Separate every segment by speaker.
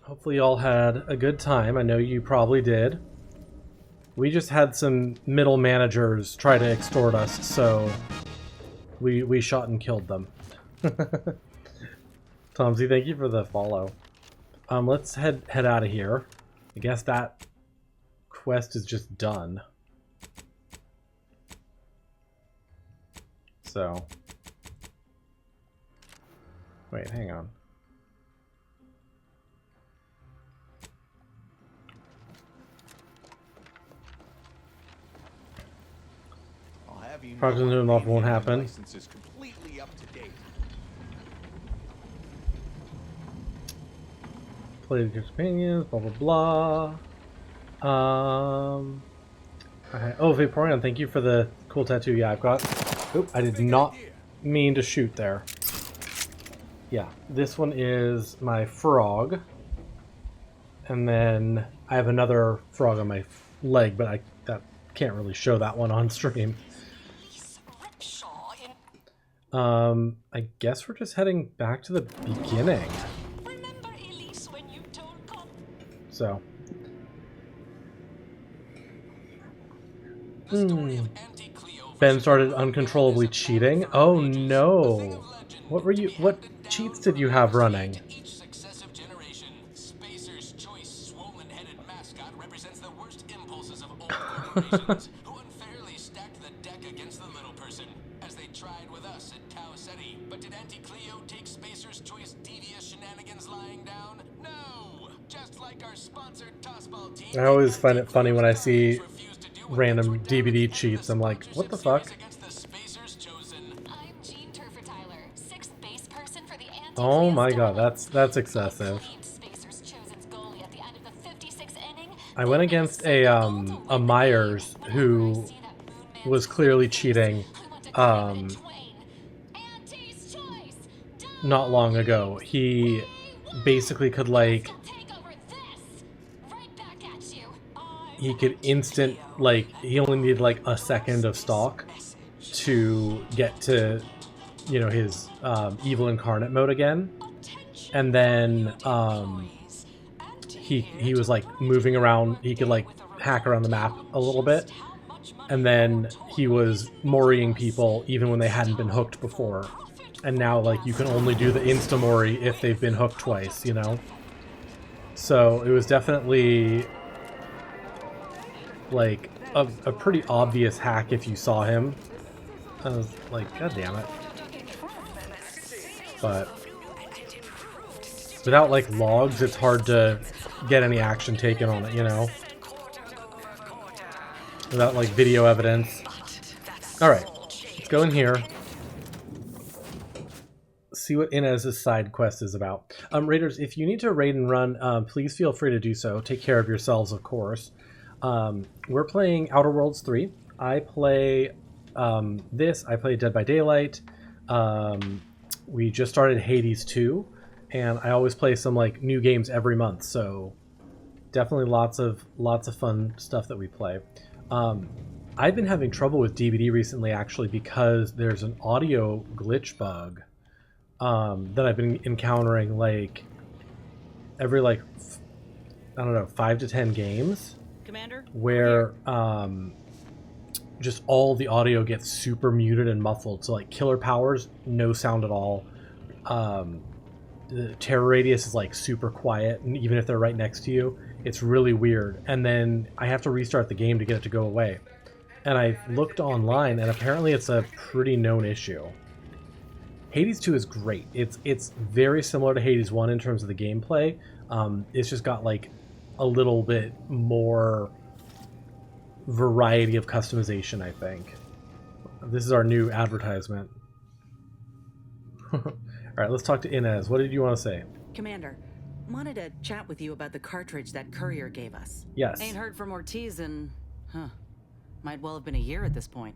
Speaker 1: Hopefully you all had a good time. I know you probably did. We just had some middle managers try to extort us, so we shot and killed them. Tomsy, thank you for the follow. Let's head out of here. I guess that quest is just done. So, wait, hang on. Project New Enough won't happen. Play the companions, blah blah blah. Oh, Vaporeon, thank you for the cool tattoo. Yeah, I've got. Oop, I did not mean to shoot there. Yeah, this one is my frog, and then I have another frog on my leg, but I can't really show that one on stream. I guess we're just heading back to the beginning. So. Ben started uncontrollably cheating. Oh no! What cheats did you have running?
Speaker 2: Who unfairly stacked the deck against the little person, as they tried with us at Tau Ceti. But did Anti-Cleo take Spacer's Choice devious shenanigans lying down? No! Just like our sponsored tossball team.
Speaker 1: I always find it funny when I see random DVD cheats. I'm like, what the fuck? Oh my god, that's excessive. I went against a Myers who was clearly cheating not long ago. He basically could he could instant, he only needed a second of stock to get to, you know, his evil incarnate mode again. And then he was moving around. He could hack around the map a little bit, and then he was moriing people even when they hadn't been hooked before. And now you can only do the insta mori if they've been hooked twice, you know. So it was definitely a pretty obvious hack if you saw him. I was like, god damn it. But without logs, it's hard to get any action taken on it, you know? Without video evidence. Alright, let's go in here. See what Inez's side quest is about. Raiders, if you need to raid and run, please feel free to do so. Take care of yourselves, of course. We're playing Outer Worlds 3. I play this. I play Dead by Daylight. We just started Hades 2. And I always play some new games every month, so definitely lots of fun stuff that we play. I've been having trouble with DVD recently, actually, because there's an audio glitch bug that I've been encountering every I don't know, 5 to 10 games,
Speaker 3: Commander,
Speaker 1: where just all the audio gets super muted and muffled. So killer powers, no sound at all. The terror radius is super quiet, and even if they're right next to you, it's really weird. And then I have to restart the game to get it to go away. And I looked online, and apparently it's a pretty known issue. Hades 2 is great. It's very similar to Hades 1 in terms of the gameplay. It's just got a little bit more variety of customization, I think. This is our new advertisement. Alright, let's talk to Inez. What did you want to say?
Speaker 3: Commander, wanted to chat with you about the cartridge that courier gave us.
Speaker 1: Yes.
Speaker 3: Ain't heard from Ortiz in, might well have been a year at this point.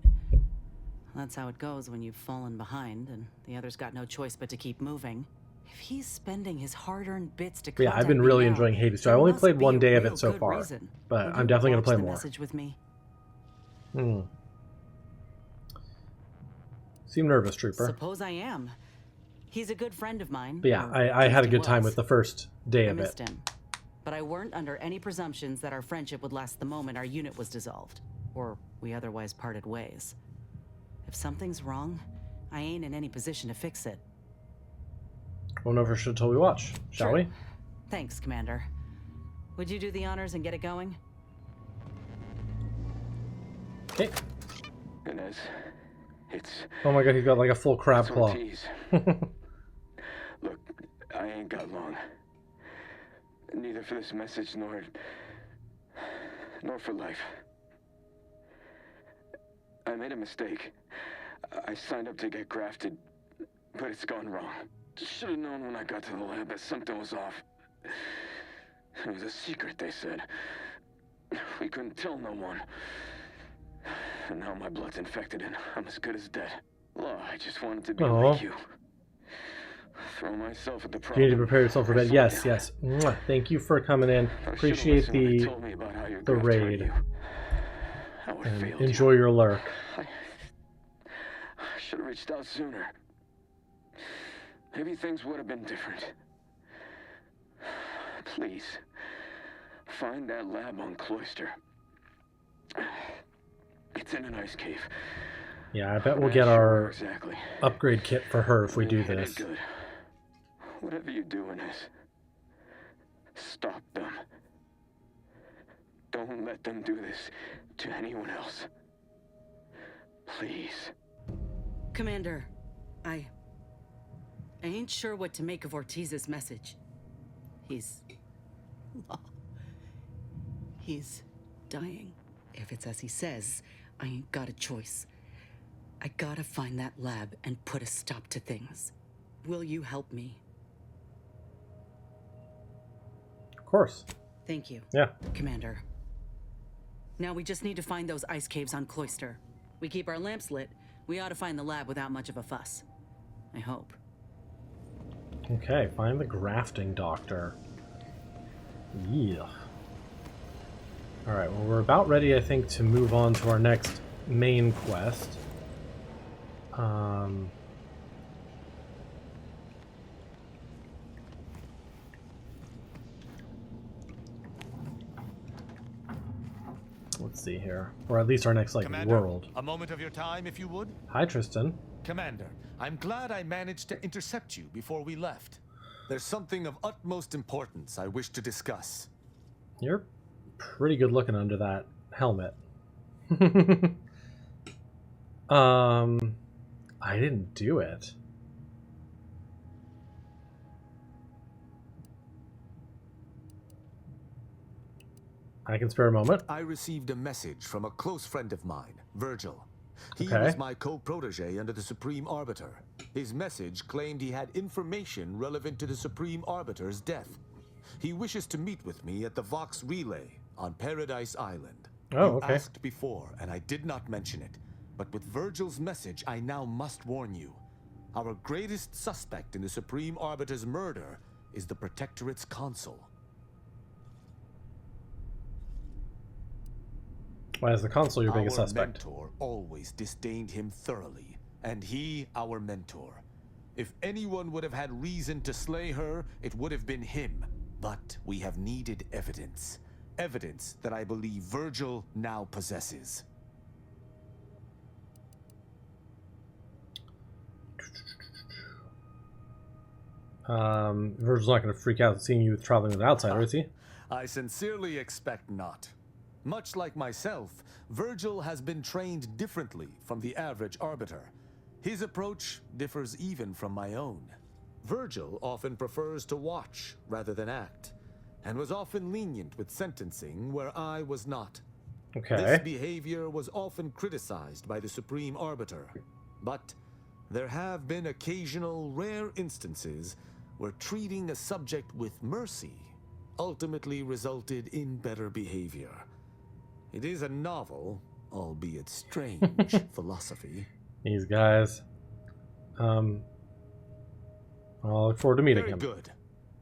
Speaker 3: That's how it goes when you've fallen behind, and the others got no choice but to keep moving. If he's spending his hard-earned bits to
Speaker 1: yeah, I've been really enjoying Hades, so I only played one day of it so far, but I'm definitely going to play more.
Speaker 3: Message with me?
Speaker 1: Seem nervous, Trooper.
Speaker 3: Suppose I am. He's a good friend of mine.
Speaker 1: But yeah, I had a good time with the first day of it.
Speaker 3: Him. but I weren't under any presumptions that our friendship would last the moment our unit was dissolved, or we otherwise parted ways. If something's wrong, I ain't in any position to fix it.
Speaker 1: We'll know for sure till we watch, shall we?
Speaker 3: Thanks, Commander. Would you do the honors and get it going?
Speaker 1: Okay.
Speaker 4: Inez, it's...
Speaker 1: Oh my god, he's got like a full crab
Speaker 4: it's
Speaker 1: claw.
Speaker 4: Ortiz. Look, I ain't got long. Neither for this message nor for life. I made a mistake. I signed up to get grafted, but it's gone wrong. Should have known when I got to the lab that something was off. It was a secret, they said. We couldn't tell no one. And now my blood's infected and I'm as good as dead. Law, I just wanted to be like you. Throw myself at the problem.
Speaker 1: You need to prepare yourself for bed. Yes, yes. Mwah. Thank you for coming in. Appreciate the raid. And enjoy your lurk.
Speaker 4: I should have reached out sooner. Maybe things would have been different. Please, find that lab on Cloister. It's in an ice cave.
Speaker 1: Yeah, I bet we'll get our
Speaker 4: exactly.
Speaker 1: upgrade kit for her if we do
Speaker 4: Hit it
Speaker 1: this.
Speaker 4: good. Whatever you're doing is, stop them. Don't let them do this to anyone else. Please.
Speaker 3: Commander, I ain't sure what to make of Ortiz's message. He's dying. If it's as he says, I ain't got a choice. I gotta find that lab and put a stop to things. Will you help me?
Speaker 1: Of course.
Speaker 3: Thank you.
Speaker 1: Yeah.
Speaker 3: Commander. Now we just need to find those ice caves on Cloister. We keep our lamps lit. We ought to find the lab without much of a fuss. I hope.
Speaker 1: Okay, find the grafting doctor. Yeah. Alright, well we're about ready, I think, to move on to our next main quest. Let's see here. Or at least our next, like,
Speaker 5: Commander,
Speaker 1: world.
Speaker 5: a moment of your time, if you would.
Speaker 1: Hi, Tristan.
Speaker 5: Commander, I'm glad I managed to intercept you before we left. There's something of utmost importance I wish to discuss.
Speaker 1: You're pretty good looking under that helmet. I didn't do it. I can spare a moment.
Speaker 5: I received a message from a close friend of mine, Virgil. He
Speaker 1: Okay.
Speaker 5: was my co-protege under the Supreme Arbiter. His message claimed he had information relevant to the Supreme Arbiter's death. He wishes to meet with me at the Vox Relay on Paradise Island.
Speaker 1: Oh,
Speaker 5: You
Speaker 1: okay.
Speaker 5: asked before, and I did not mention it. But with Virgil's message, I now must warn you. Our greatest suspect in the Supreme Arbiter's murder is the Protectorate's consul.
Speaker 1: Why is the consul your biggest
Speaker 5: Our
Speaker 1: suspect?
Speaker 5: mentor always disdained him thoroughly, and he our mentor. If anyone would have had reason to slay her, it would have been him. But we have needed evidence. Evidence that I believe Virgil now possesses.
Speaker 1: Virgil's not going to freak out seeing you traveling with an outsider, is he?
Speaker 5: I sincerely expect not. Much like myself, Virgil has been trained differently from the average arbiter. His approach differs even from my own. Virgil often prefers to watch rather than act, and was often lenient with sentencing where I was not.
Speaker 1: Okay.
Speaker 5: This behavior was often criticized by the Supreme Arbiter, but there have been occasional rare instances where treating a subject with mercy ultimately resulted in better behavior. It is a novel, albeit strange, philosophy.
Speaker 1: These guys. I'll look forward to meeting
Speaker 5: Very
Speaker 1: him.
Speaker 5: good.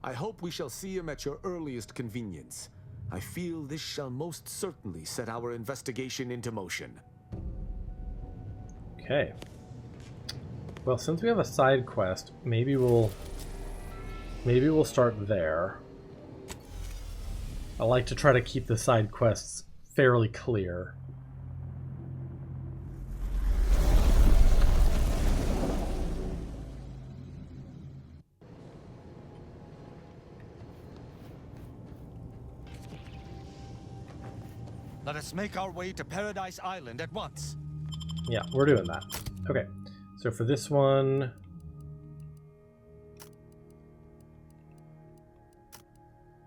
Speaker 5: I hope we shall see him at your earliest convenience. I feel this shall most certainly set our investigation into motion.
Speaker 1: Okay. Well, since we have a side quest, maybe we'll start there. I like to try to keep the side quests fairly clear.
Speaker 5: Let us make our way to Paradise Island at once.
Speaker 1: Yeah, we're doing that. Okay, so for this one...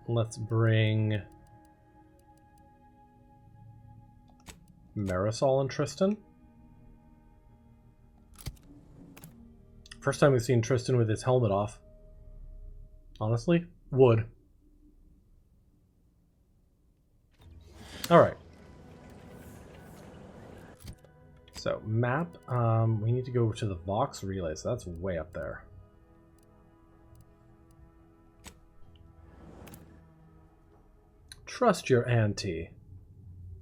Speaker 1: let's bring Marisol and Tristan. First time we've seen Tristan with his helmet off. Honestly, would. All right. So map, we need to go to the Vox relay, so that's way up there. Trust your auntie.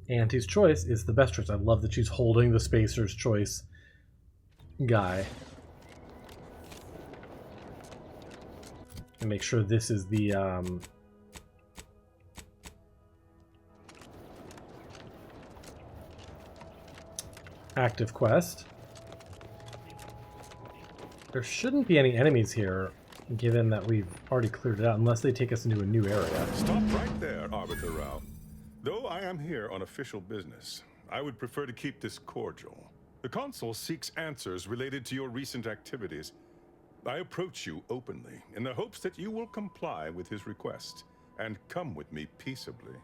Speaker 1: Auntie's choice is the best choice. I love that she's holding the Spacer's choice guy. And make sure this is the active quest. There shouldn't be any enemies here, given that we've already cleared it out, unless they take us into a new area.
Speaker 6: Stop right there, Arbiter Rao. Though I am here on official business, I would prefer to keep this cordial. The Consul seeks answers related to your recent activities. I approach you openly, in the hopes that you will comply with his request, and come with me peaceably.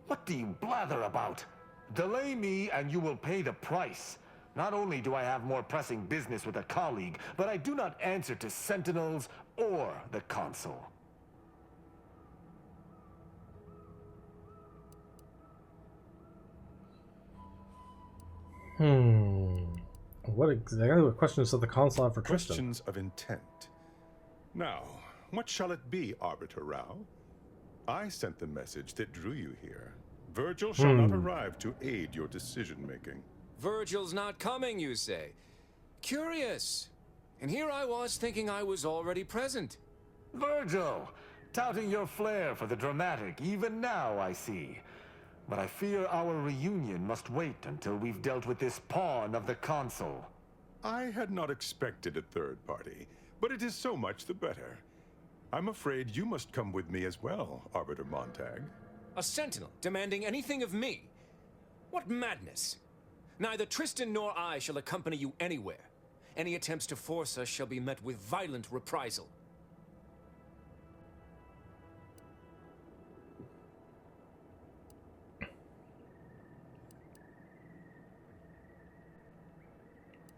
Speaker 5: What do you blather about? Delay me and you will pay the price. Not only do I have more pressing business with a colleague, but I do not answer to Sentinels or the Consul.
Speaker 1: What questions does the Consul have for Tristan?
Speaker 6: Questions of intent. Now, what shall it be, Arbiter Rao? I sent the message that drew you here. Virgil shall not arrive to aid your decision-making.
Speaker 2: Virgil's not coming, you say? Curious. And here I was thinking I was already present.
Speaker 5: Virgil! Touting your flair for the dramatic, even now I see. But I fear our reunion must wait until we've dealt with this pawn of the Consul.
Speaker 6: I had not expected a third party, but it is so much the better. I'm afraid you must come with me as well, Arbiter Montag.
Speaker 2: A Sentinel demanding anything of me? What madness! Neither Tristan nor I shall accompany you anywhere. Any attempts to force us shall be met with violent reprisal.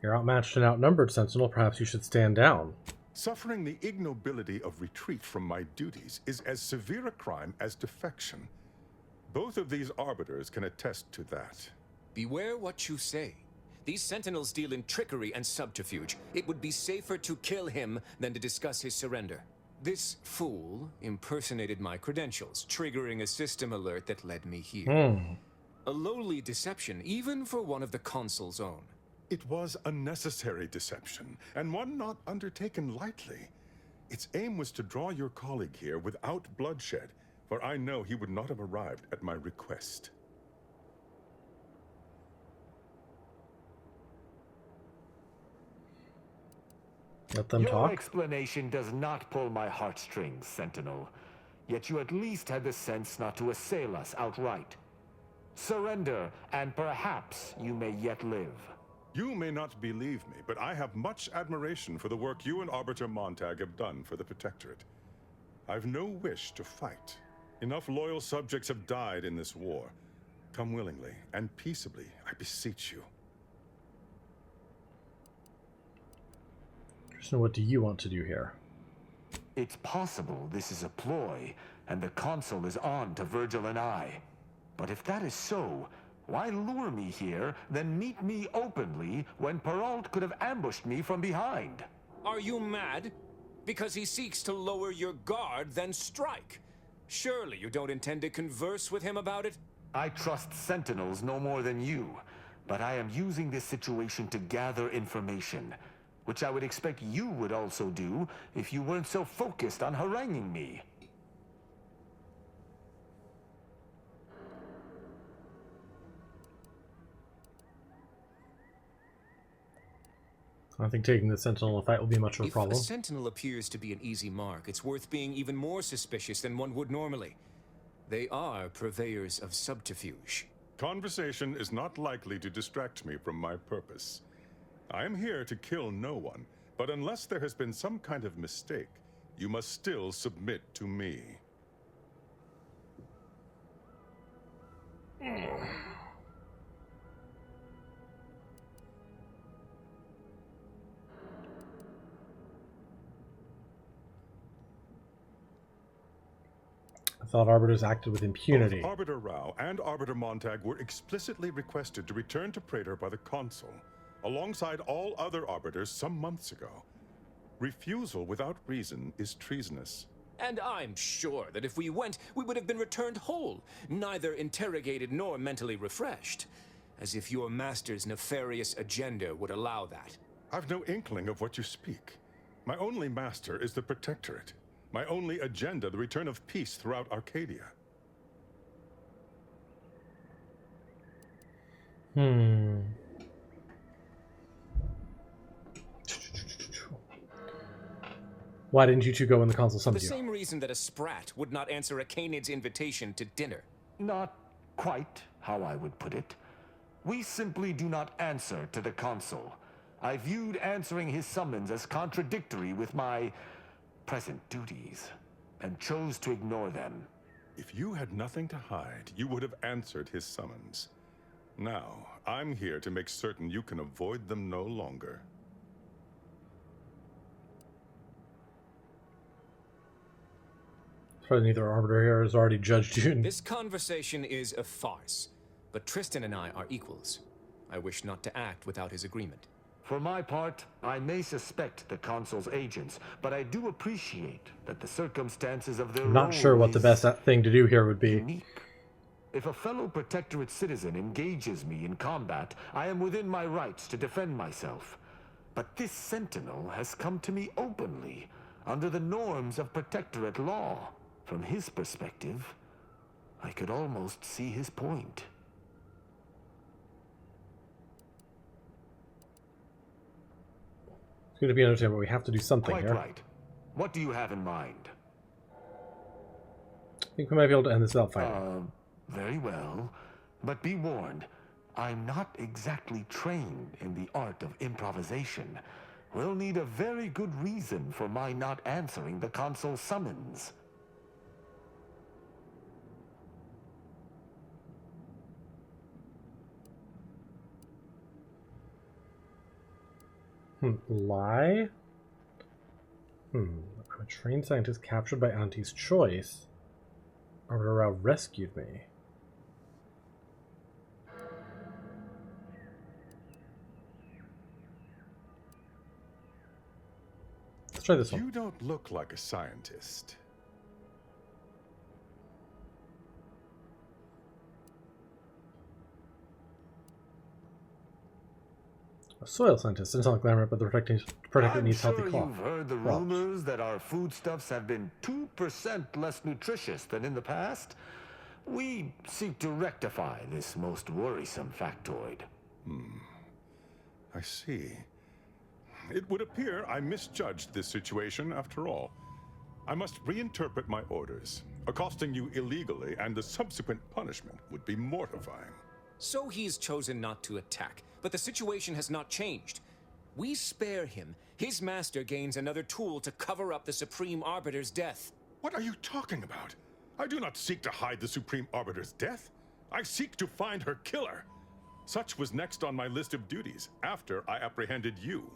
Speaker 1: You're outmatched and outnumbered, Sentinel. Perhaps you should stand down.
Speaker 6: Suffering the ignobility of retreat from my duties is as severe a crime as defection. Both of these arbiters can attest to that.
Speaker 2: Beware what you say. These Sentinels deal in trickery and subterfuge. It would be safer to kill him than to discuss his surrender. This fool impersonated my credentials, triggering a system alert that led me here. A lowly deception, even for one of the Consul's own.
Speaker 6: It was a necessary deception, and one not undertaken lightly. Its aim was to draw your colleague here without bloodshed, for I know he would not have arrived at my request.
Speaker 1: Let them
Speaker 5: Your
Speaker 1: talk.
Speaker 5: explanation does not pull my heartstrings, Sentinel. Yet you at least had the sense not to assail us outright. Surrender, and perhaps you may yet live.
Speaker 6: You may not believe me, but I have much admiration for the work you and Arbiter Montag have done for the Protectorate. I've no wish to fight. Enough loyal subjects have died in this war. Come willingly and peaceably, I beseech you.
Speaker 1: So what do you want to do here?
Speaker 5: It's possible this is a ploy, and the Consul is on to Virgil and I. But if that is so, why lure me here, then meet me openly when Perrault could have ambushed me from behind?
Speaker 2: Are you mad? Because he seeks to lower your guard, then strike. Surely you don't intend to converse with him about it?
Speaker 5: I trust Sentinels no more than you, but I am using this situation to gather information, which I would expect you would also do if you weren't so focused on haranguing me.
Speaker 1: I don't think taking the Sentinel fight will be much of a
Speaker 7: If
Speaker 1: problem.
Speaker 7: a Sentinel appears to be an easy mark, it's worth being even more suspicious than one would normally. They are purveyors of subterfuge.
Speaker 6: Conversation is not likely to distract me from my purpose. I am here to kill no one, but unless there has been some kind of mistake, you must still submit to me.
Speaker 1: I thought Arbiters acted with impunity.
Speaker 6: Both Arbiter Rao and Arbiter Montag were explicitly requested to return to Praetor by the Consul, alongside all other Arbiters some months ago. Refusal without reason is treasonous.
Speaker 7: And I'm sure that if we went, we would have been returned whole, neither interrogated nor mentally refreshed. As if your master's nefarious agenda would allow that.
Speaker 6: I've no inkling of what you speak. My only master is the Protectorate. My only agenda, the return of peace throughout Arcadia.
Speaker 1: Why didn't you two go when the Consul
Speaker 7: For
Speaker 1: summoned
Speaker 7: the
Speaker 1: you?
Speaker 7: same reason that a sprat would not answer a Canid's invitation to dinner.
Speaker 5: Not quite how I would put it. We simply do not answer to the Consul. I viewed answering his summons as contradictory with my present duties, and chose to ignore them.
Speaker 6: If you had nothing to hide, you would have answered his summons. Now, I'm here to make certain you can avoid them no longer.
Speaker 1: Probably neither Arbiter here has already judged you.
Speaker 7: This conversation is a farce, but Tristan and I are equals. I wish not to act without his agreement.
Speaker 5: For my part, I may suspect the Consul's agents, but I do appreciate that the circumstances of their
Speaker 1: I'm not sure what the
Speaker 5: role
Speaker 1: best thing to do here would be.
Speaker 5: unique. If a fellow Protectorate citizen engages me in combat, I am within my rights to defend myself. But this Sentinel has come to me openly, under the norms of Protectorate law. From his perspective, I could almost see his point.
Speaker 1: It's going to be understandable. We have to do something
Speaker 5: Quite
Speaker 1: here.
Speaker 5: right. What do you have in mind?
Speaker 1: I think we might be able to end this without fighting.
Speaker 5: Very well. But be warned, I'm not exactly trained in the art of improvisation. We'll need a very good reason for my not answering the Consul's summons.
Speaker 1: Lie? I'm a trained scientist captured by Auntie's choice. Arbiter Rao rescued me. Let's try this one.
Speaker 6: You don't look like a scientist.
Speaker 1: A soil scientist. Doesn't sound like glamour, but the protector
Speaker 5: I'm
Speaker 1: needs
Speaker 5: sure
Speaker 1: healthy crops.
Speaker 5: you've heard the rumors that our foodstuffs have been 2% less nutritious than in the past. We seek to rectify this most worrisome factoid.
Speaker 6: I see. It would appear I misjudged this situation after all. I must reinterpret my orders. Accosting you illegally and the subsequent punishment would be mortifying.
Speaker 7: So he's chosen not to attack, but the situation has not changed. We spare him. His master gains another tool to cover up the Supreme Arbiter's death.
Speaker 6: What are you talking about? I do not seek to hide the Supreme Arbiter's death. I seek to find her killer. Such was next on my list of duties after I apprehended you.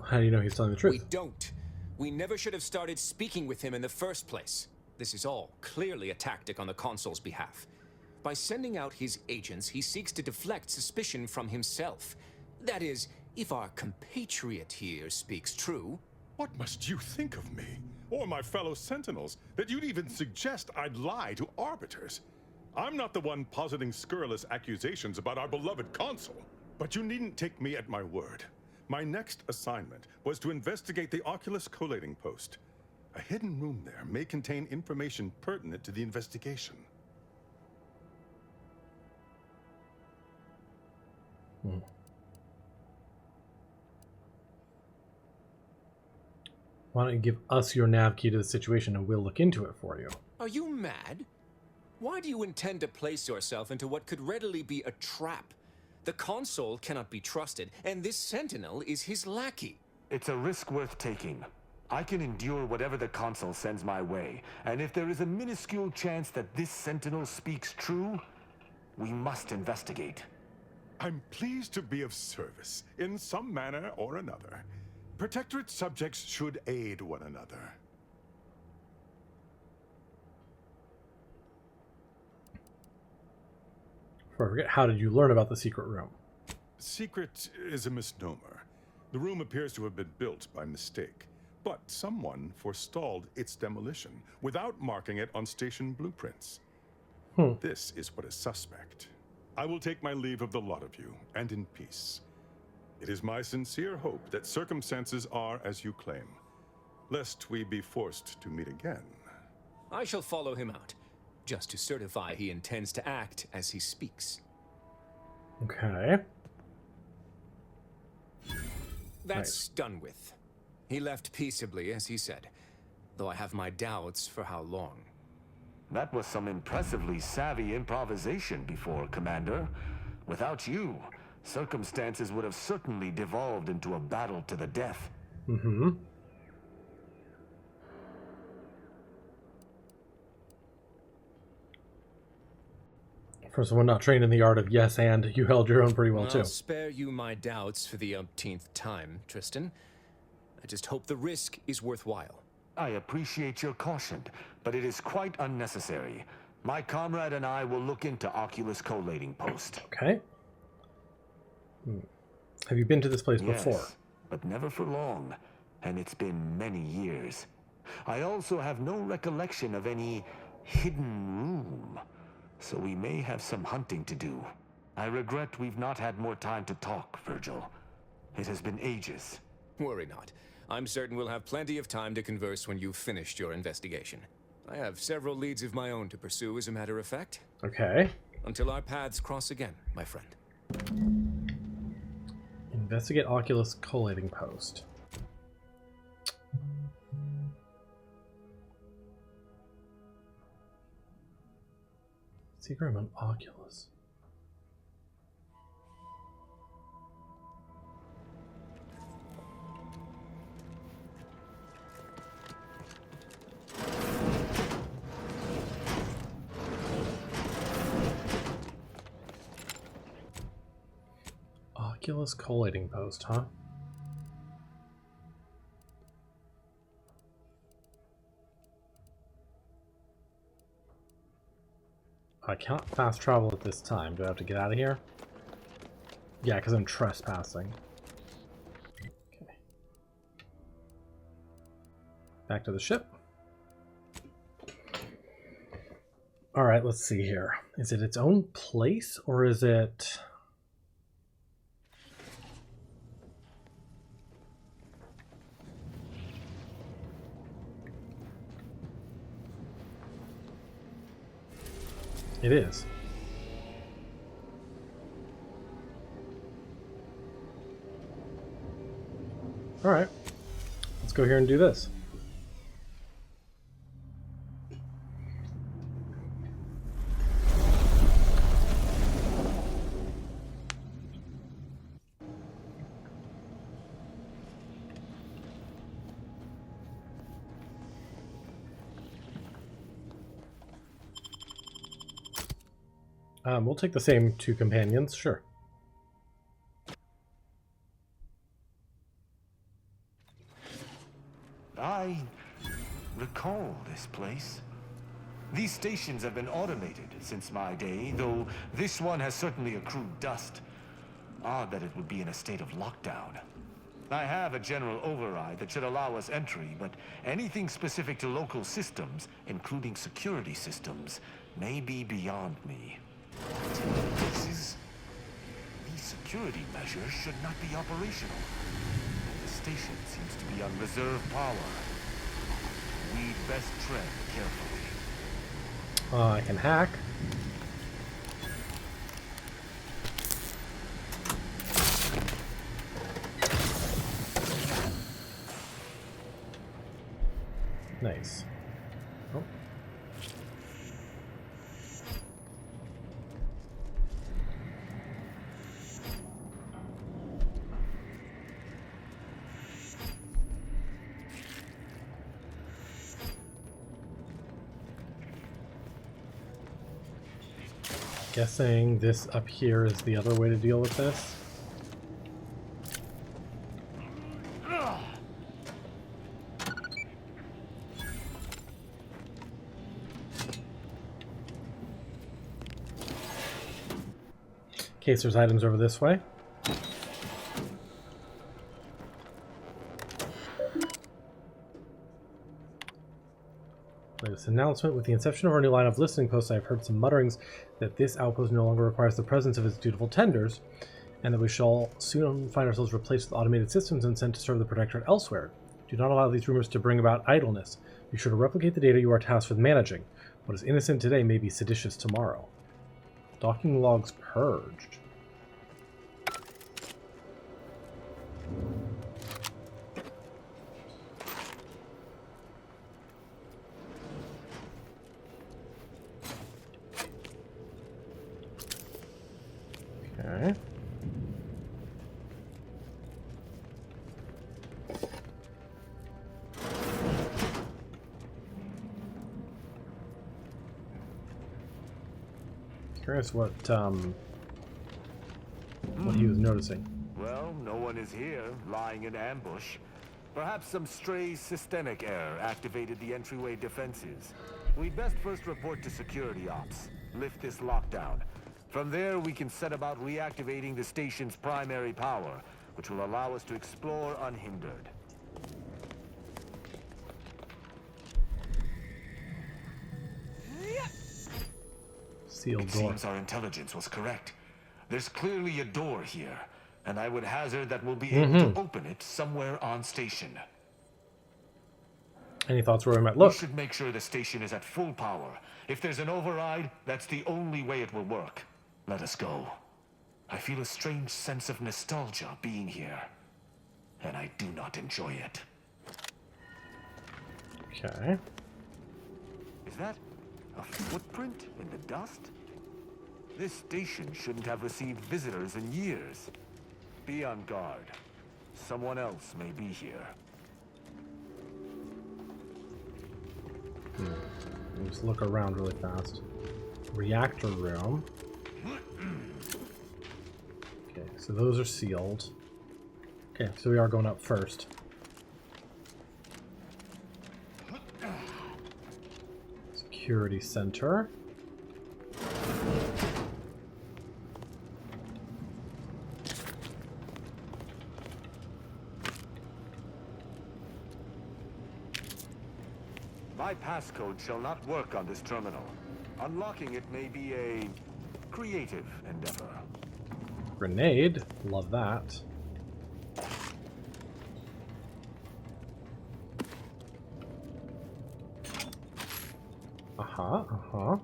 Speaker 1: How do you know he's telling the truth?
Speaker 7: We don't. We never should have started speaking with him in the first place. This is all clearly a tactic on the Consul's behalf. By sending out his agents, he seeks to deflect suspicion from himself. That is, if our compatriot here speaks true.
Speaker 6: What must you think of me, or my fellow Sentinels, that you'd even suggest I'd lie to Arbiters? I'm not the one positing scurrilous accusations about our beloved Consul. But you needn't take me at my word. My next assignment was to investigate the Oculus collating post. A hidden room there may contain information pertinent to the investigation.
Speaker 1: Why don't you give us your nav key to the situation and we'll look into it for you?
Speaker 7: Are you mad? Why do you intend to place yourself into what could readily be a trap? The console cannot be trusted, and this Sentinel is his lackey.
Speaker 5: It's a risk worth taking. I can endure whatever the console sends my way, and if there is a minuscule chance that this Sentinel speaks true, we must investigate.
Speaker 6: I'm pleased to be of service, in some manner or another. Protectorate subjects should aid one another.
Speaker 1: Before I forget, how did you learn about the secret room?
Speaker 6: Secret is a misnomer. The room appears to have been built by mistake, but someone forestalled its demolition without marking it on station blueprints. This is what is suspect. I will take my leave of the lot of you, and in peace. It is my sincere hope that circumstances are as you claim, lest we be forced to meet again.
Speaker 7: I shall follow him out, just to certify he intends to act as he speaks.
Speaker 1: Okay.
Speaker 7: That's done with. He left peaceably, as he said, though I have my doubts for how long.
Speaker 5: That was some impressively savvy improvisation before, Commander. Without you, circumstances would have certainly devolved into a battle to the death.
Speaker 1: For someone not trained in the art of yes and, you held your own pretty well, too.
Speaker 7: I'll spare you my doubts for the umpteenth time, Tristan. I just hope the risk is worthwhile.
Speaker 5: I appreciate your caution, but it is quite unnecessary. My comrade and I will look into Oculus collating post.
Speaker 1: Okay. Have you been to this place
Speaker 5: Yes,
Speaker 1: before?
Speaker 5: but never for long, and it's been many years. I also have no recollection of any hidden room, so we may have some hunting to do. I regret we've not had more time to talk, Virgil. It has been ages.
Speaker 7: Worry not. I'm certain we'll have plenty of time to converse when you've finished your investigation. I have several leads of my own to pursue, as a matter of fact.
Speaker 1: Okay.
Speaker 7: Until our paths cross again, my friend.
Speaker 1: Investigate Oculus collating post. Secret room on Oculus. Oculus collating post, huh? I can't fast travel at this time. Do I have to get out of here? Yeah, because I'm trespassing. Okay. Back to the ship. Alright, let's see here. Is it its own place, or is it... It is. Alright. Let's go here and do this. We'll take the same two companions, sure.
Speaker 5: I recall this place. These stations have been automated since my day, though this one has certainly accrued dust. Odd that it would be in a state of lockdown. I have a general override that should allow us entry, but anything specific to local systems, including security systems, may be beyond me. These security measures should not be operational. The station seems to be on reserve power. We'd best tread carefully.
Speaker 1: I can hack. Nice. Oh. Guessing this up here is the other way to deal with this. In case there's items over this way. Latest announcement. With the inception of our new line of listening posts, I have heard some mutterings that this outpost no longer requires the presence of its dutiful tenders, and that we shall soon find ourselves replaced with automated systems and sent to serve the Protectorate elsewhere. Do not allow these rumors to bring about idleness. Be sure to replicate the data you are tasked with managing. What is innocent today may be seditious tomorrow. Docking logs purged. Okay. Curious what he was noticing.
Speaker 5: Well, no one is here, lying in ambush. Perhaps some stray systemic error activated the entryway defenses. We'd best first report to security ops. Lift this lockdown. From there, we can set about reactivating the station's primary power, which will allow us to explore unhindered.
Speaker 1: Sealed
Speaker 5: It
Speaker 1: door.
Speaker 5: seems our intelligence was correct. There's clearly a door here, and I would hazard that we'll be able to open it somewhere on station.
Speaker 1: Any thoughts where we might
Speaker 5: We
Speaker 1: look?
Speaker 5: should make sure the station is at full power. If there's an override, that's the only way it will work. Let us go. I feel a strange sense of nostalgia being here, and I do not enjoy it.
Speaker 1: Okay.
Speaker 5: Is that a footprint in the dust? This station shouldn't have received visitors in years. Be on guard. Someone else may be here.
Speaker 1: Let me just look around really fast. Reactor room. Okay, so those are sealed. Okay, so we are going up first. Security center.
Speaker 5: My passcode shall not work on this terminal. Unlocking it may be a creative endeavor.
Speaker 1: Grenade. Love that. Uh-huh.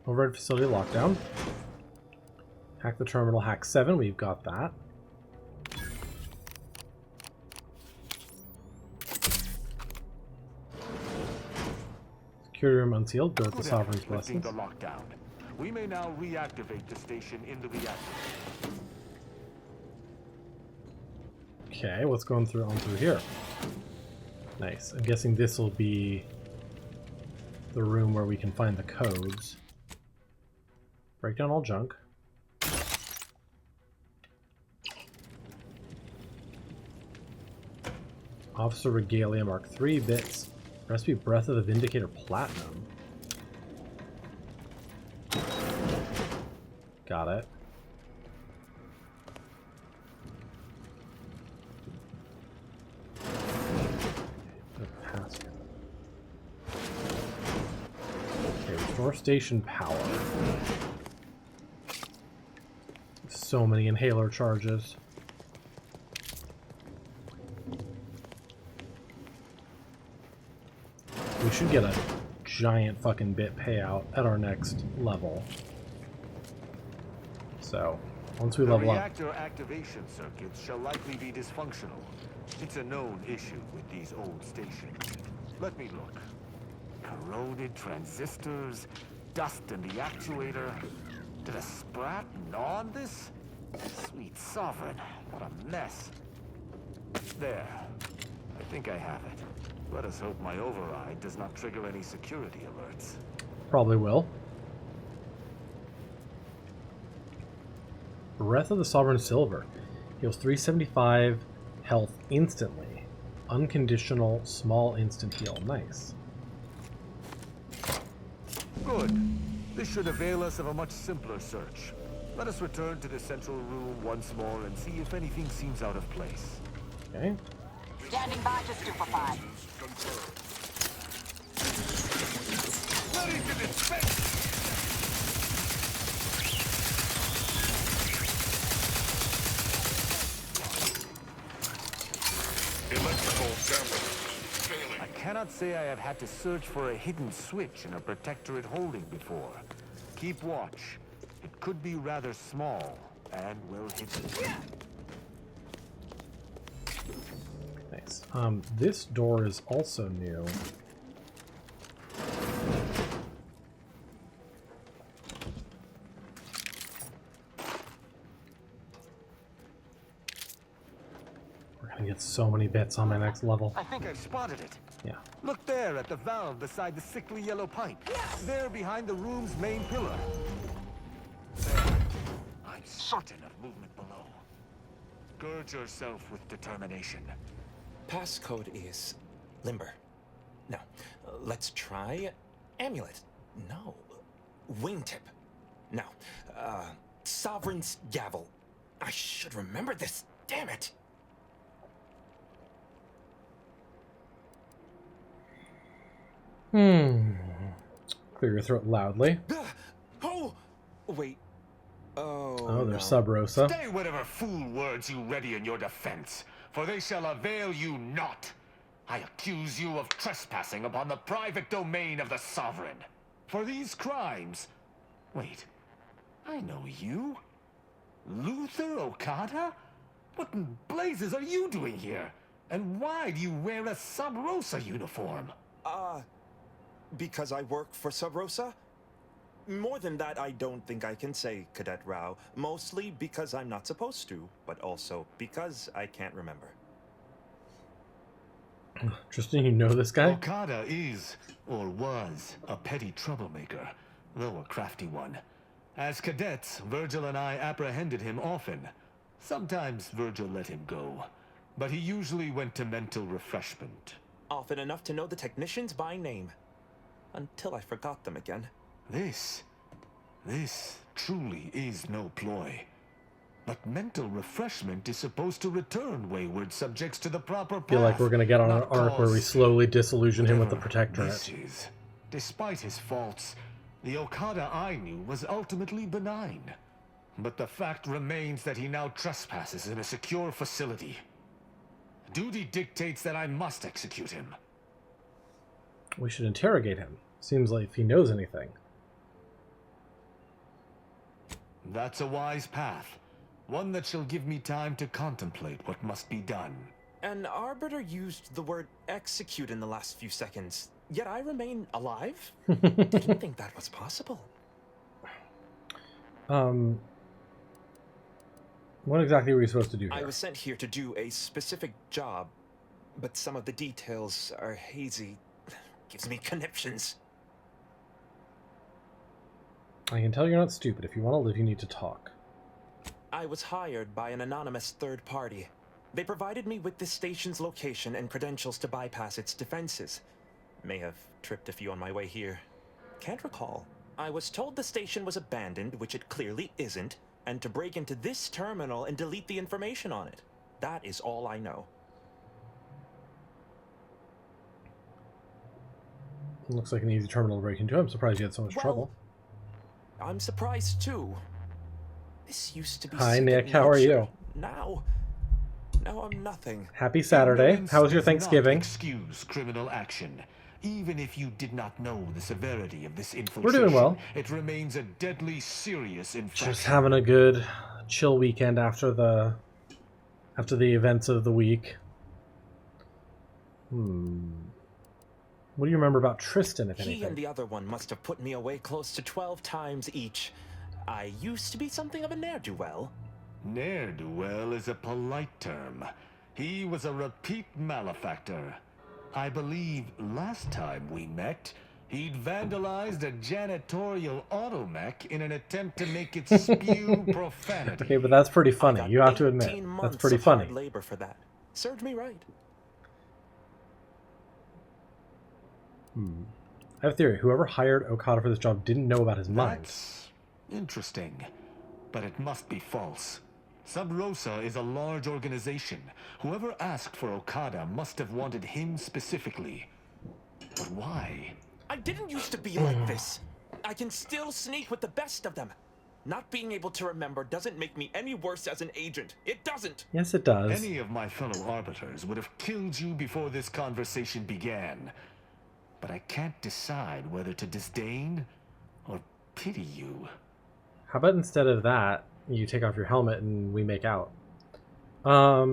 Speaker 1: Override facility lockdown. Hack the terminal, hack 7. We've got that. Security room unsealed. Go with the Sovereign's blessings.
Speaker 5: The lockdown. We may now reactivate the station in the reactor.
Speaker 1: Okay, what's going on through here? Nice. I'm guessing this will be the room where we can find the codes. Break down all junk. Officer Regalia Mark 3 bits. Recipe Breath of the Vindicator Platinum. Got it. Okay, restore station power. so many inhaler charges. We should get a giant fucking bit payout at our next level. So, once we level up...
Speaker 5: The reactor activation circuits shall likely be dysfunctional. It's a known issue with these old stations. Let me look. Corroded transistors, dust in the actuator. Did a sprat gnaw on this? Sweet sovereign, what a mess. There. I think I have it. Let us hope my override does not trigger any security alerts.
Speaker 1: Probably will. Breath of the Sovereign Silver. Heals 375 health instantly. Unconditional small instant heal. Nice.
Speaker 5: Good. This should avail us of a much simpler search. Let us return to the central room once more and see if anything seems out of place.
Speaker 1: Okay.
Speaker 8: Standing by to stupefy.
Speaker 5: Ready to dispense!
Speaker 6: Electrical damage. Failing.
Speaker 5: I cannot say I have had to search for a hidden switch in a protectorate holding before. Keep watch. It could be rather small and well hidden.
Speaker 1: Nice. This door is also new. We're gonna get so many bits on my next level.
Speaker 5: I think I've spotted it.
Speaker 1: Yeah.
Speaker 5: Look there at the valve beside the sickly yellow pipe. There behind the room's main pillar. There. I'm certain of movement below. Gird yourself with determination.
Speaker 7: Passcode is limber. No. Let's try amulet. No. Wingtip. No. Sovereign's gavel. I should remember this. Damn it.
Speaker 1: Clear your throat loudly.
Speaker 7: Oh! Wait.
Speaker 1: Oh, there's Sub Rosa.
Speaker 5: Say whatever fool words you ready in your defense, for they shall avail you not. I accuse you of trespassing upon the private domain of the Sovereign. For these crimes... Wait, I know you. Luther Okada? What in blazes are you doing here? And why do you wear a Sub Rosa uniform?
Speaker 9: Because I work for Sub Rosa? More than that, I don't think I can say, Cadet Rao. Mostly because I'm not supposed to, but also because I can't remember.
Speaker 1: Interesting, you know this guy?
Speaker 5: Okada is, or was, a petty troublemaker, though a crafty one. As cadets, Virgil and I apprehended him often. Sometimes Virgil let him go, but he usually went to mental refreshment.
Speaker 9: Often enough to know the technicians by name. Until I forgot them again.
Speaker 5: This truly is no ploy. But mental refreshment is supposed to return wayward subjects to the proper path.
Speaker 1: I feel like we're gonna get on an
Speaker 5: not
Speaker 1: arc where we
Speaker 5: cause
Speaker 1: slowly disillusion him with the
Speaker 5: whatever
Speaker 1: Protectorate.
Speaker 5: this is. Despite his faults, the Okada I knew was ultimately benign. But the fact remains that he now trespasses in a secure facility. Duty dictates that I must execute him.
Speaker 1: We should interrogate him. Seems like if he knows anything.
Speaker 5: That's a wise path. One that shall give me time to contemplate what must be done.
Speaker 9: An Arbiter used the word execute in the last few seconds, yet I remain alive? Didn't think that was possible.
Speaker 1: What exactly were you supposed to do here?
Speaker 9: I was sent here to do a specific job, but some of the details are hazy. Gives me conniptions.
Speaker 1: I can tell you're not stupid. If you want to live, you need to talk.
Speaker 9: I was hired by an anonymous third party. They provided me with this station's location and credentials to bypass its defenses. May have tripped a few on my way here. Can't recall. I was told the station was abandoned, which it clearly isn't, and to break into this terminal and delete the information on it. That is all I know.
Speaker 1: Looks like an easy terminal to break into. I'm surprised you had so much trouble.
Speaker 9: I'm surprised too. This used to be
Speaker 1: Hi,
Speaker 9: second
Speaker 1: Nick. How are
Speaker 9: nature.
Speaker 1: you?
Speaker 9: Now I'm nothing.
Speaker 1: Happy Saturday.
Speaker 5: Ignorance
Speaker 1: How was your
Speaker 5: does not
Speaker 1: Thanksgiving?
Speaker 5: excuse criminal action. Even if you did not know the severity of this infiltration,
Speaker 1: We're doing well.
Speaker 5: it remains a deadly serious infraction.
Speaker 1: Just having a good chill weekend after the events of the week. What do you remember about Tristan, if anything?
Speaker 9: He and the other one must have put me away close to 12 times each. I used to be something of a ne'er-do-well.
Speaker 5: Ne'er-do-well is a polite term. He was a repeat malefactor. I believe last time we met, he'd vandalized a janitorial automech in an attempt to make it spew profanity.
Speaker 1: Okay, but that's pretty funny.
Speaker 9: I got
Speaker 1: You have to
Speaker 9: 18
Speaker 1: admit.
Speaker 9: months
Speaker 1: That's pretty
Speaker 9: of
Speaker 1: funny.
Speaker 9: hard labor for that. Served me right.
Speaker 1: I have a theory. Whoever hired Okada for this job didn't know about his mind.
Speaker 5: That's interesting, but it must be false. Sub Rosa is a large organization. Whoever asked for Okada must have wanted him specifically. But why?
Speaker 9: I didn't used to be like this. I can still sneak with the best of them. Not being able to remember doesn't make me any worse as an agent. It doesn't.
Speaker 1: Yes, it does.
Speaker 5: Any of my fellow arbiters would have killed you before this conversation began. But I can't decide whether to disdain or pity you.
Speaker 1: How about instead of that, you take off your helmet and we make out? I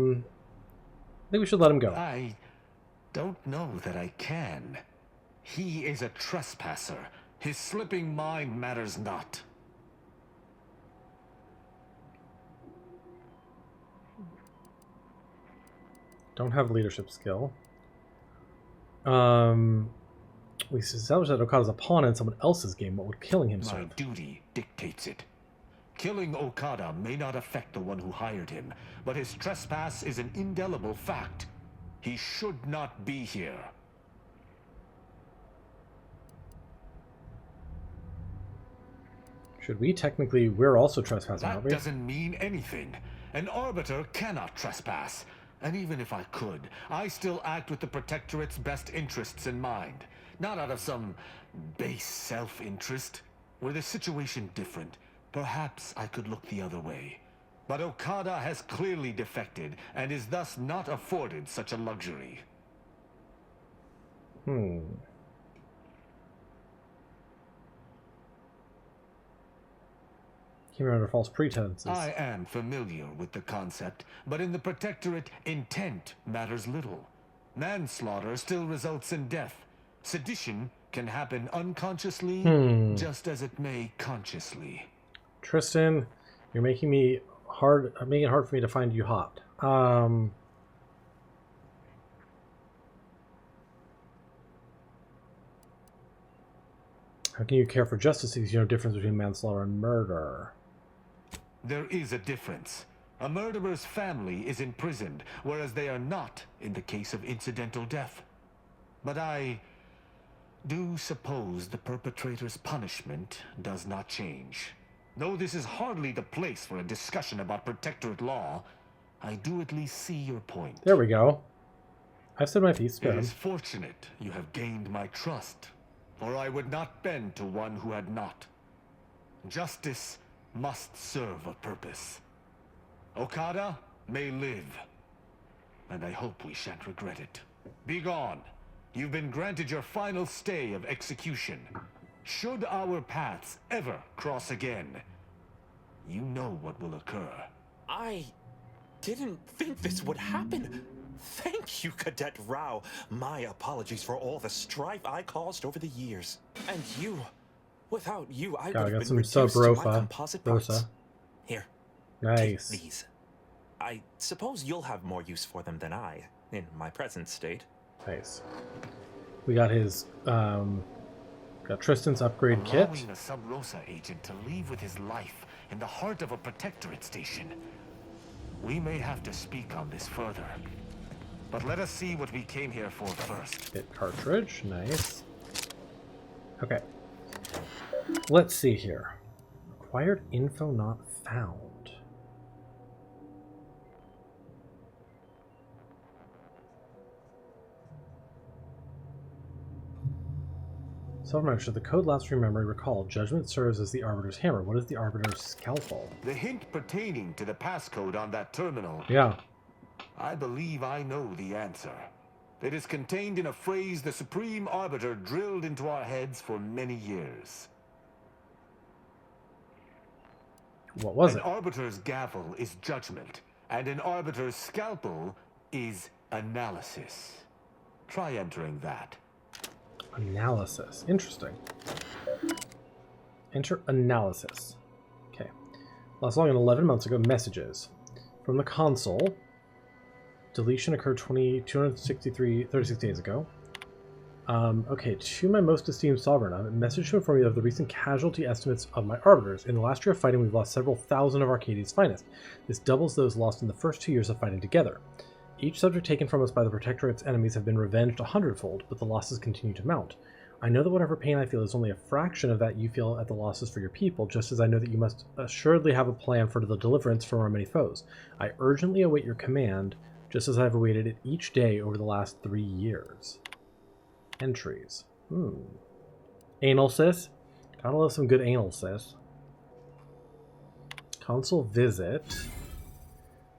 Speaker 1: think we should let him go.
Speaker 5: I don't know that I can. He is a trespasser. His slipping mind matters not.
Speaker 1: Don't have leadership skill. We established that Okada's a pawn in someone else's game. What would killing him
Speaker 5: My
Speaker 1: serve?
Speaker 5: duty dictates it. Killing Okada may not affect the one who hired him, but his trespass is an indelible fact. He should not be here.
Speaker 1: Should we? Technically, we're also trespassing, aren't
Speaker 5: That
Speaker 1: we?
Speaker 5: doesn't mean anything. An arbiter cannot trespass. And even if I could, I still act with the Protectorate's best interests in mind. Not out of some base self-interest. Were the situation different, perhaps I could look the other way. But Okada has clearly defected, and is thus not afforded such a luxury.
Speaker 1: Came under false pretenses.
Speaker 5: I am familiar with the concept, but in the Protectorate, intent matters little. Manslaughter still results in death. Sedition can happen unconsciously, just as it may consciously.
Speaker 1: Tristan, you're making it hard for me to find you hot. How can you care for justice if you know the difference between manslaughter and murder?
Speaker 5: There is a difference. A murderer's family is imprisoned, whereas they are not in the case of incidental death. But I do suppose the perpetrator's punishment does not change. Though this is hardly the place for a discussion about Protectorate law, I do at least see your point.
Speaker 1: There we go. I've said my piece.
Speaker 5: It is fortunate you have gained my trust, for I would not bend to one who had not. Justice must serve a purpose. Okada may live, and I hope we shan't regret it. Be gone. You've been granted your final stay of execution. Should our paths ever cross again, you know what will occur.
Speaker 9: I didn't think this would happen. Thank you, Cadet Rao. My apologies for all the strife I caused over the years. And you. Without you, I would have been reduced to my composite parts. Here.
Speaker 1: Nice.
Speaker 9: Take these. I suppose you'll have more use for them than I, in my present state.
Speaker 1: Nice. We got his, got Tristan's upgrade kit.
Speaker 5: Allowing a Sub Rosa agent to leave with his life in the heart of a Protectorate station. We may have to speak on this further. But let us see what we came here for first.
Speaker 1: Kit cartridge. Nice. Okay. Let's see here. Required info not found. Self-mention, the code lasts from memory. Recall, judgment serves as the Arbiter's hammer. What is the Arbiter's scalpel?
Speaker 5: The hint pertaining to the passcode on that terminal.
Speaker 1: Yeah.
Speaker 5: I believe I know the answer. It is contained in a phrase the Supreme Arbiter drilled into our heads for many years.
Speaker 1: What was it?
Speaker 5: An Arbiter's gavel is judgment, and an Arbiter's scalpel is analysis. Try entering that.
Speaker 1: Analysis. Interesting. Enter analysis. Okay. Last logged in 11 months ago. Messages. From the console. Deletion occurred 36 days ago. Okay, to my most esteemed sovereign, a message to inform you of the recent casualty estimates of my arbiters. In the last year of fighting, we've lost several thousand of Arcadia's finest. This doubles those lost in the first 2 years of fighting together. Each subject taken from us by the Protectorate's enemies have been revenged 100-fold, but the losses continue to mount. I know that whatever pain I feel is only a fraction of that you feel at the losses for your people, just as I know that you must assuredly have a plan for the deliverance from our many foes. I urgently await your command, just as I've awaited it each day over the last 3 years. Entries. Anal sis. Gotta love some good anal sis. Consul visit.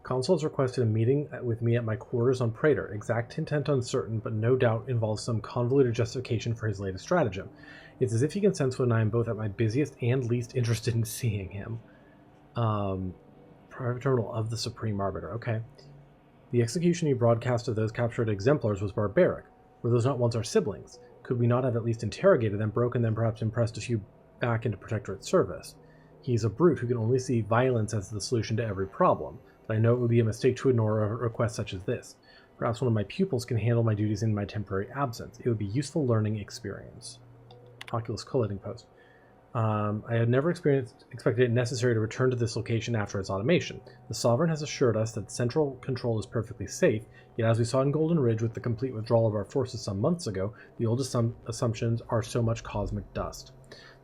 Speaker 1: Consul has requested a meeting with me at my quarters on Praetor. Exact intent uncertain, but no doubt involves some convoluted justification for his latest stratagem. It's as if he can sense when I am both at my busiest and least interested in seeing him. Private terminal of the Supreme Arbiter. Okay. The execution you broadcast of those captured exemplars was barbaric. Were those not once our siblings? Could we not have at least interrogated them, broken them, perhaps impressed a few back into Protectorate service? He's a brute who can only see violence as the solution to every problem. But I know it would be a mistake to ignore a request such as this. Perhaps one of my pupils can handle my duties in my temporary absence. It would be useful learning experience. Oculus collating post. I had never expected it necessary to return to this location after its automation. The Sovereign has assured us that central control is perfectly safe, yet as we saw in Golden Ridge with the complete withdrawal of our forces some months ago, the old assumptions are so much cosmic dust.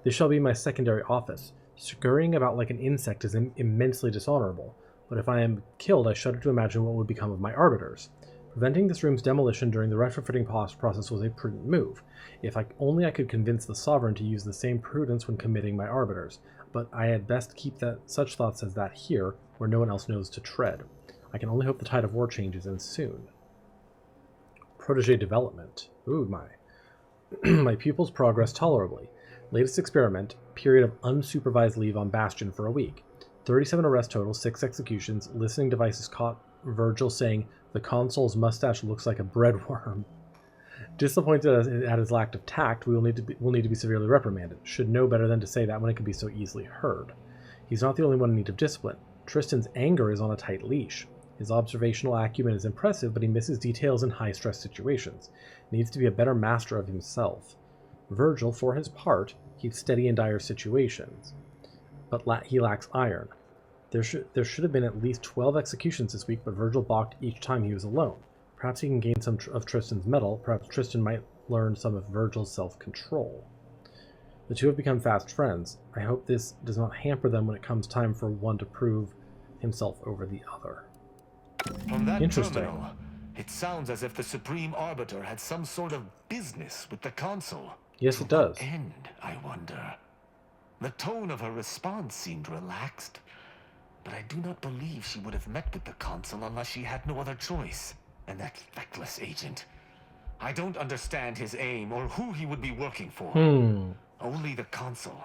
Speaker 1: This shall be my secondary office. Scurrying about like an insect is immensely dishonorable. But if I am killed, I shudder to imagine what would become of my arbiters. Preventing this room's demolition during the retrofitting process was a prudent move. If only I could convince the Sovereign to use the same prudence when committing my arbiters. But I had best keep such thoughts as that here, where no one else knows to tread. I can only hope the tide of war changes, and soon. Protégé development. Ooh, my. My pupils progress tolerably. Latest experiment, period of unsupervised leave on Bastion for a week. 37 arrests total, 6 executions. Listening devices caught Virgil saying, "The consul's mustache looks like a breadworm." Disappointed at his lack of tact, will need to be severely reprimanded. Should know better than to say that when it can be so easily heard. He's not the only one in need of discipline. Tristan's anger is on a tight leash. His observational acumen is impressive, but he misses details in high-stress situations. Needs to be a better master of himself. Virgil, for his part, keeps steady in dire situations, but he lacks iron. There should have been at least 12 executions this week, but Virgil balked each time he was alone. Perhaps he can gain some of Tristan's mettle. Perhaps Tristan might learn some of Virgil's self-control. The two have become fast friends. I hope this does not hamper them when it comes time for one to prove himself over the other.
Speaker 5: From that
Speaker 1: Interesting.
Speaker 5: terminal, it sounds as if the Supreme Arbiter had some sort of business with the Consul.
Speaker 1: Yes, it does.
Speaker 5: To what end, I wonder? The tone of her response seemed relaxed, but I do not believe she would have met with the Consul unless she had no other choice. And that feckless agent. I don't understand his aim or who he would be working for. Only the Consul.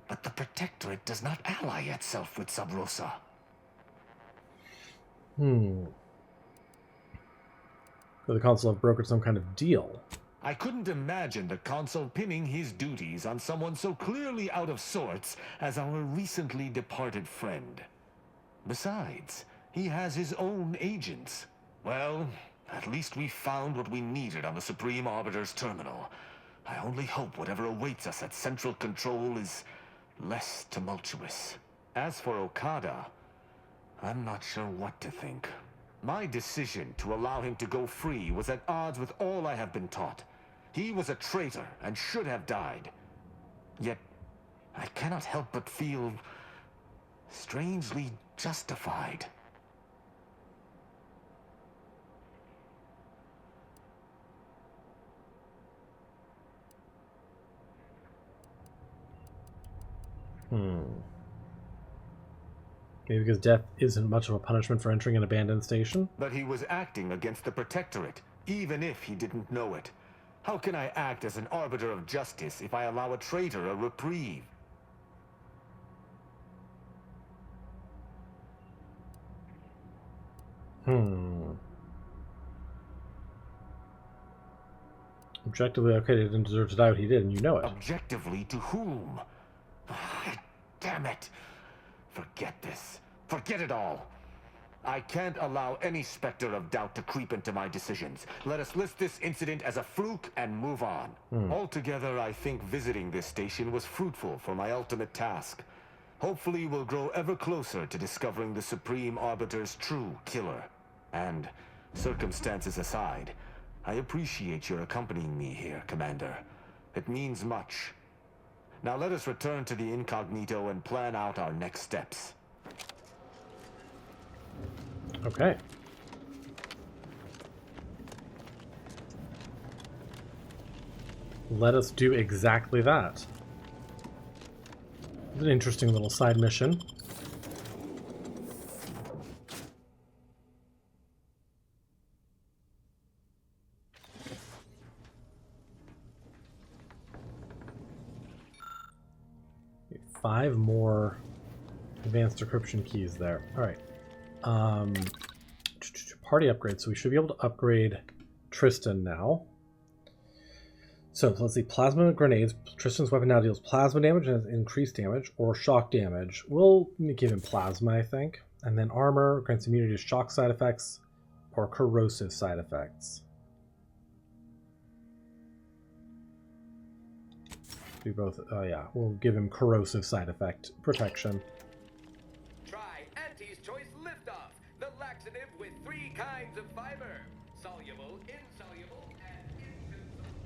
Speaker 5: But the Protectorate does not ally itself with Sub Rosa.
Speaker 1: Could the Consul have brokered some kind of deal?
Speaker 5: I couldn't imagine the Consul pinning his duties on someone so clearly out of sorts as our recently departed friend. Besides, he has his own agents. Well, at least we found what we needed on the Supreme Arbiter's terminal. I only hope whatever awaits us at Central Control is less tumultuous. As for Okada, I'm not sure what to think. My decision to allow him to go free was at odds with all I have been taught. He was a traitor and should have died. Yet, I cannot help but feel strangely justified.
Speaker 1: Maybe because death isn't much of a punishment for entering an abandoned station?
Speaker 5: But he was acting against the Protectorate, even if he didn't know it. How can I act as an arbiter of justice if I allow a traitor a reprieve?
Speaker 1: Objectively, okay, he didn't deserve to die what he did, and you know it.
Speaker 5: Objectively to whom? Damn it. Forget this. Forget it all. I can't allow any specter of doubt to creep into my decisions. Let us list this incident as a fluke and move on. Altogether, I think visiting this station was fruitful for my ultimate task. Hopefully, we'll grow ever closer to discovering the Supreme Arbiter's true killer. And, circumstances aside, I appreciate your accompanying me here, Commander. It means much. Now let us return to the incognito and plan out our next steps.
Speaker 1: Okay. Let us do exactly that. It's an interesting little side mission. Five more advanced decryption keys there. All right. Party upgrade. So we should be able to upgrade Tristan now. So let's see. Plasma grenades. Tristan's weapon now deals plasma damage and has increased damage or shock damage. We'll give him plasma, I think. And then armor grants immunity to shock side effects or corrosive side effects. Do both. Oh yeah, we'll give him corrosive side effect protection.
Speaker 2: Try Auntie's Choice Liftoff, the laxative with 3 kinds of fiber: soluble, insoluble, and insoluble.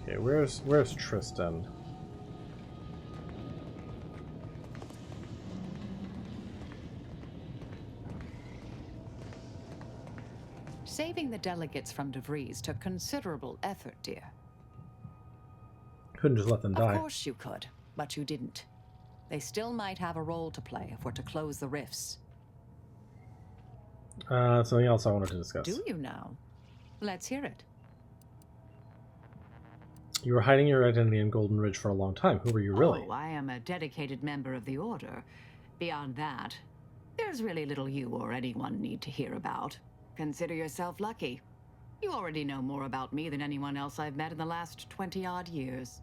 Speaker 1: Okay, where's Tristan?
Speaker 10: Saving the delegates from DeVries took considerable effort, dear.
Speaker 1: Couldn't just let them die.
Speaker 10: Of course you could, but you didn't. They still might have a role to play if we're to close the rifts.
Speaker 1: Something else I wanted to discuss.
Speaker 10: Do you now? Let's hear it.
Speaker 1: You were hiding your identity in Golden Ridge for a long time. Who were you really?
Speaker 10: Oh, I am a dedicated member of the Order. Beyond that, there's really little you or anyone need to hear about. Consider yourself lucky. You already know more about me than anyone else I've met in the last 20-odd years.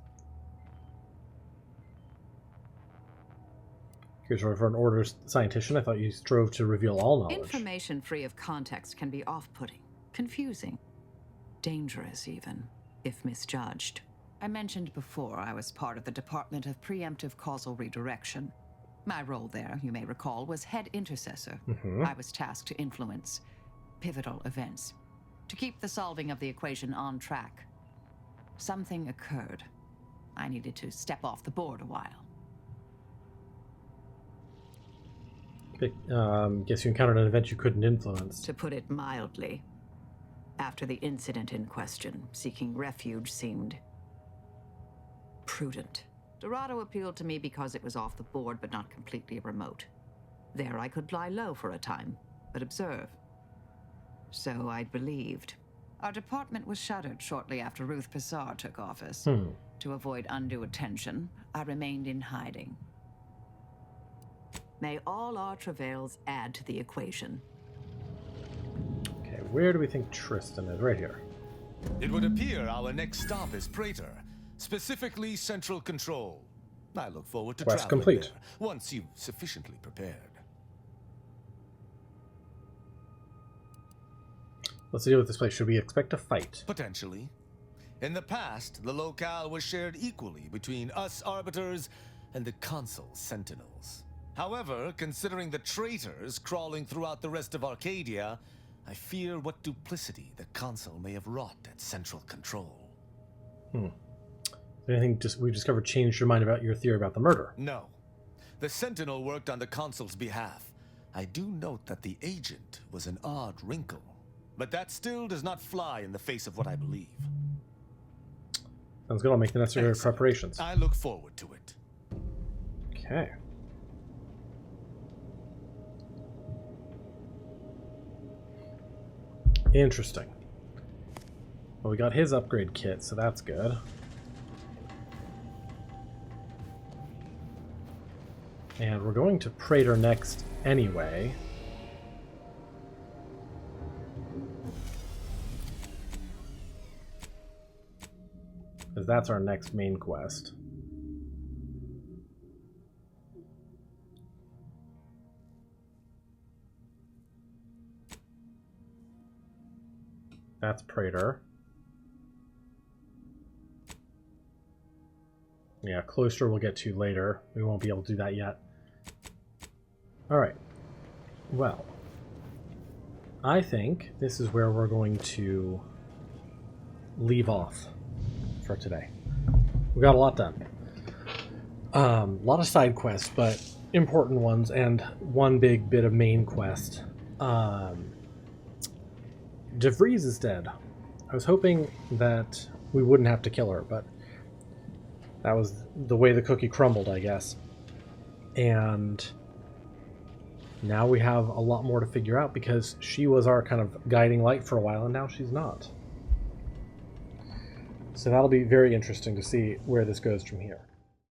Speaker 1: Here's for an Order scientist. I thought you strove to reveal all knowledge.
Speaker 10: Information free of context can be off-putting, confusing, dangerous even, if misjudged. I mentioned before I was part of the Department of Preemptive Causal Redirection. My role there, you may recall, was head intercessor. I was tasked to influence pivotal events, to keep the solving of the equation on track. Something occurred. I needed to step off the board a while.
Speaker 1: Guess you encountered an event you couldn't influence.
Speaker 10: To put it mildly, after the incident in question, seeking refuge seemed prudent. Dorado appealed to me because it was off the board but not completely remote. There I could lie low for a time, but observe. So I'd believed. Our department was shuttered shortly after Ruth Pissar took office. To avoid undue attention, I remained in hiding. May all our travails add to the equation.
Speaker 1: Okay, where do we think Tristan is? Right here.
Speaker 5: It would appear our next stop is Praetor, specifically Central Control. I look forward to
Speaker 1: Quest
Speaker 5: traveling
Speaker 1: complete.
Speaker 5: there, once you've sufficiently prepared.
Speaker 1: Let's deal with this place. Should we expect a fight?
Speaker 5: Potentially. In the past, the locale was shared equally between us Arbiters and the Consul Sentinels. However, considering the traitors crawling throughout the rest of Arcadia, I fear what duplicity the Consul may have wrought at Central Control.
Speaker 1: Anything we've discovered changed your mind about your theory about the murder?
Speaker 5: No. The Sentinel worked on the Consul's behalf. I do note that the agent was an odd wrinkle. But that still does not fly in the face of what I believe.
Speaker 1: Sounds good. I'll make the necessary preparations.
Speaker 5: I look forward to it.
Speaker 1: Okay. Interesting. Well, we got his upgrade kit, so that's good. And we're going to Praetor next anyway. Because that's our next main quest. That's Praetor. Yeah, Cloister we'll get to later. We won't be able to do that yet. Alright. Well, I think this is where we're going to leave off for today. We got a lot done. A lot of side quests, but important ones, and one big bit of main quest. DeVries is dead. I was hoping that we wouldn't have to kill her, but that was the way the cookie crumbled, I guess. And now we have a lot more to figure out because she was our kind of guiding light for a while, and now she's not. So that'll be very interesting to see where this goes from here.